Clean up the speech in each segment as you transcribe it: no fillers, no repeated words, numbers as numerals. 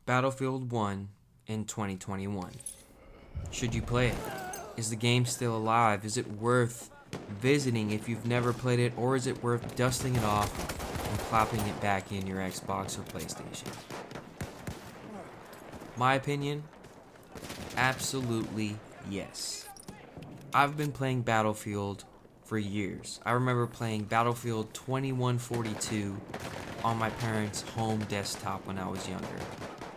Battlefield 1 in 2021. Should you play it? Is the game still alive? Is it worth visiting if you've never played it, or is it worth dusting it off and clapping it back in your Xbox or PlayStation? My opinion? Absolutely yes. I've been playing Battlefield for years. I remember playing Battlefield 2142 on my parents' home desktop when I was younger.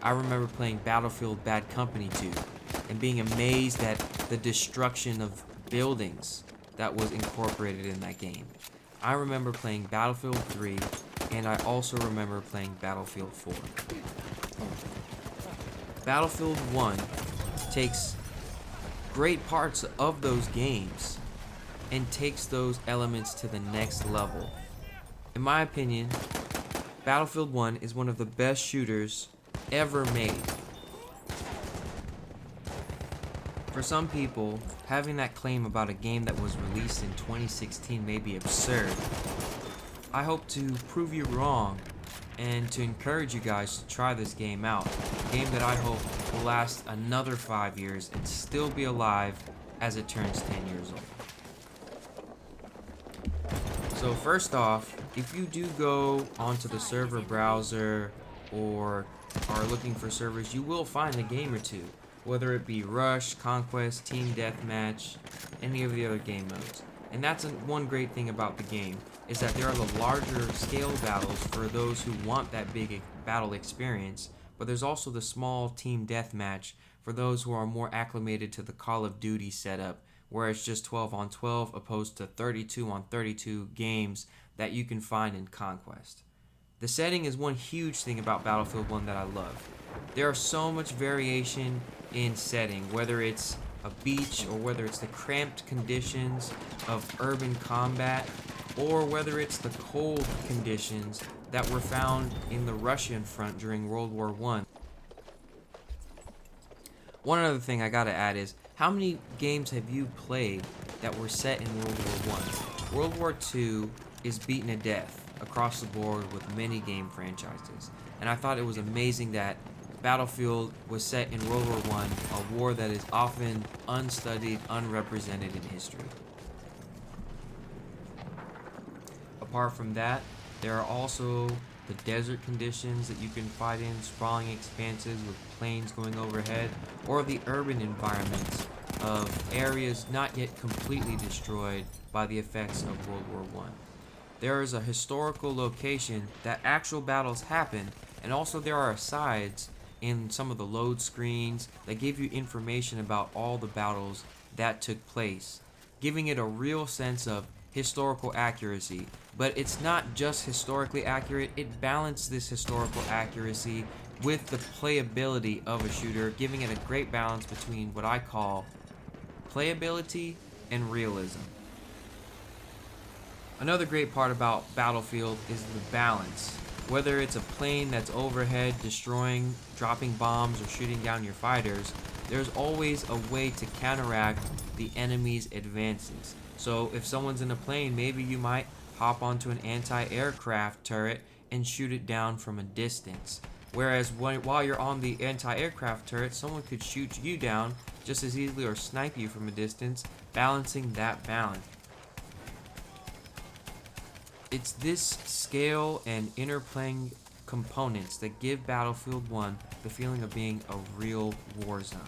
I remember playing Battlefield Bad Company 2 and being amazed at the destruction of buildings that was incorporated in that game. I remember playing Battlefield 3, and I also remember playing Battlefield 4. Battlefield 1 takes great parts of those games and takes those elements to the next level. In my opinion, Battlefield 1 is one of the best shooters ever made. For some people, having that claim about a game that was released in 2016 may be absurd. I hope to prove you wrong and to encourage you guys to try this game out. A game that I hope will last another 5 years and still be alive as it turns 10 years old. So first off, if you do go onto the server browser or are looking for servers, you will find a game or two, whether it be Rush, Conquest, Team Deathmatch, any of the other game modes. And that's one great thing about the game, is that there are the larger scale battles for those who want that big battle experience, but there's also the small Team Deathmatch for those who are more acclimated to the Call of Duty setup, where it's just 12 on 12 opposed to 32 on 32 games that you can find in Conquest. The setting is one huge thing about Battlefield 1 that I love. There are so much variation in setting, whether it's a beach or whether it's the cramped conditions of urban combat, or whether it's the cold conditions that were found in the Russian front during World War I. One other thing I gotta add is, how many games have you played that were set in World War I? World War II is beaten to death across the board with many game franchises, and I thought it was amazing that Battlefield was set in World War I, a war that is often unstudied, unrepresented in history. Apart from that, there are also the desert conditions that you can fight in, sprawling expanses with planes going overhead, or the urban environments of areas not yet completely destroyed by the effects of World War I. There is a historical location that actual battles happen, and also there are asides in some of the load screens that give you information about all the battles that took place, giving it a real sense of historical accuracy. But it's not just historically accurate, it balanced this historical accuracy with the playability of a shooter, giving it a great balance between what I call playability and realism. Another great part about Battlefield is the balance. Whether it's a plane that's overhead destroying, dropping bombs, or shooting down your fighters, there's always a way to counteract the enemy's advances. So if someone's in a plane, maybe you might hop onto an anti-aircraft turret and shoot it down from a distance. Whereas while you're on the anti-aircraft turret, someone could shoot you down just as easily or snipe you from a distance, balancing that balance. It's this scale and interplaying components that give Battlefield 1 the feeling of being a real war zone.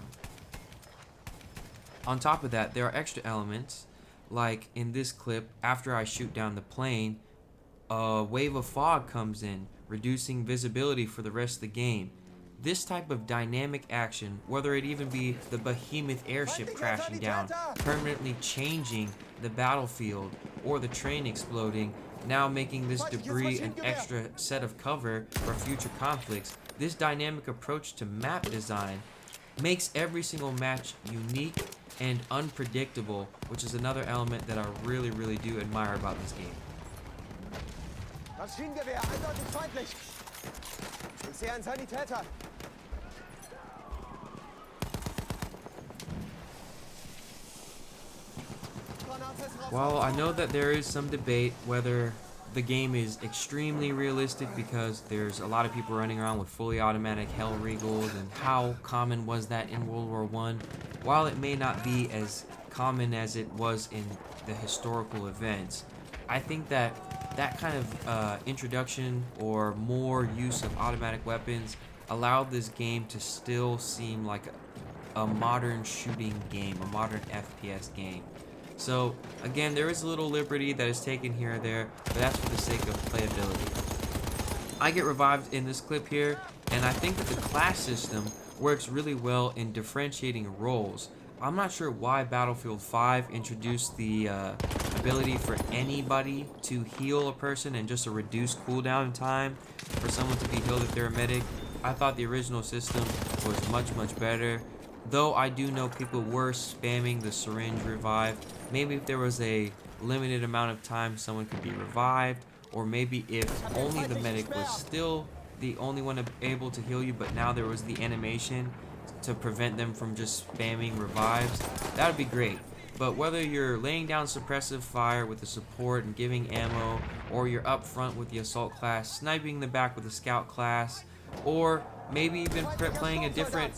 On top of that, there are extra elements, like in this clip, after I shoot down the plane, a wave of fog comes in, reducing visibility for the rest of the game. This type of dynamic action, whether it even be the behemoth airship crashing down, permanently changing the battlefield, or the train exploding, now making this debris an extra set of cover for future conflicts, this dynamic approach to map design makes every single match unique and unpredictable, which is another element that I really do admire about this game. Maschinengewehr, eindeutig feindlich. Ich sehe einen Sanitäter. While I know that there is some debate whether the game is extremely realistic because there's a lot of people running around with fully automatic Hell Regals, and how common was that in World War One? While it may not be as common as it was in the historical events, I think that that kind of introduction or more use of automatic weapons allowed this game to still seem like a modern shooting game, a modern FPS game. So again, there is a little liberty that is taken here or there, but that's for the sake of playability. I get revived in this clip here, and I think that the class system works really well in differentiating roles. I'm not sure why Battlefield 5 introduced the ability for anybody to heal a person and just a reduced cooldown time for someone to be healed if they're a medic. I thought the original system was much better. Though I do know people were spamming the syringe revive. Maybe if there was a limited amount of time someone could be revived, or maybe if only the medic was still the only one able to heal you, but now there was the animation to prevent them from just spamming revives, that would be great. But whether you're laying down suppressive fire with the support and giving ammo, or you're up front with the assault class, sniping the back with the scout class, or maybe even playing a different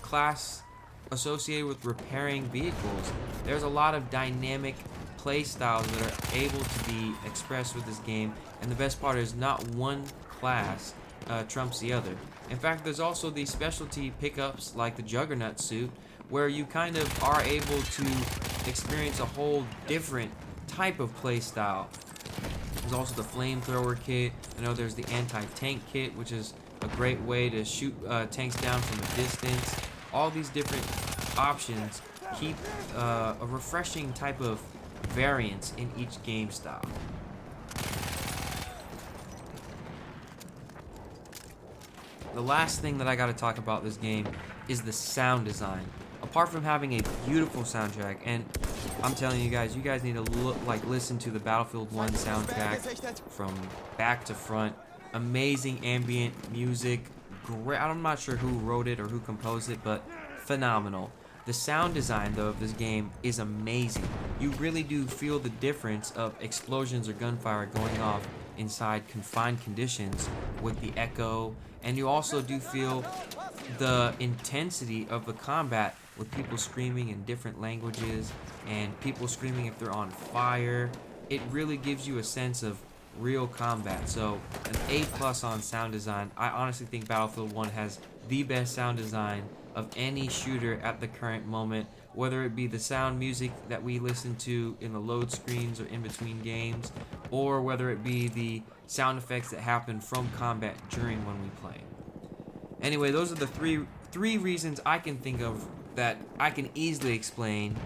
class associated with repairing vehicles, there's a lot of dynamic play styles that are able to be expressed with this game, and the best part is not one class trumps the other. In fact, there's also these specialty pickups like the Juggernaut suit, where you kind of are able to experience a whole different type of play style. There's also the flamethrower kit. I know there's the anti-tank kit, which is a great way to shoot tanks down from a distance. All these different options keep a refreshing type of variance in each game style. The last thing that I got to talk about this game is the sound design. Apart from having a beautiful soundtrack, and I'm telling you guys need to listen to the Battlefield 1 soundtrack from back to front. Amazing ambient music. Great. I'm not sure who wrote it or who composed it, but phenomenal. The sound design, though, of this game is amazing. You really do feel the difference of explosions or gunfire going off inside confined conditions with the echo, and you also do feel the intensity of the combat with people screaming in different languages and people screaming if they're on fire. It really gives you a sense of real combat. So an A+ on sound design. I honestly think Battlefield 1 has the best sound design of any shooter at the current moment, whether it be the sound music that we listen to in the load screens or in between games, or whether it be the sound effects that happen from combat during when we play. Anyway, those are the three reasons I can think of that I can easily explain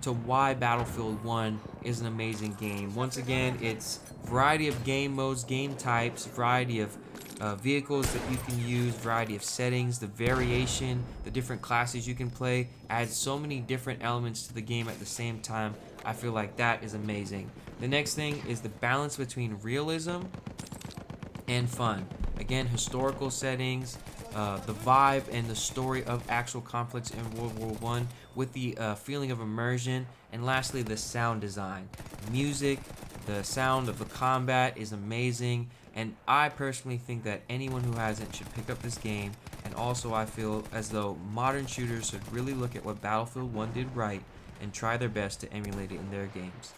to why Battlefield 1 is an amazing game. Once again, it's variety of game modes, game types, variety of vehicles that you can use, variety of settings, the variation, the different classes you can play, adds so many different elements to the game at the same time. I feel like that is amazing. The next thing is the balance between realism and fun. Again, historical settings, the vibe and the story of actual conflicts in World War One, with the feeling of immersion, and lastly, the sound design. Music, the sound of the combat is amazing, and I personally think that anyone who hasn't should pick up this game, and also I feel as though modern shooters should really look at what Battlefield 1 did right and try their best to emulate it in their games.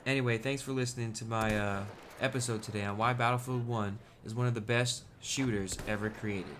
Anyway, thanks for listening to my episode today on why Battlefield 1 is one of the best shooters ever created.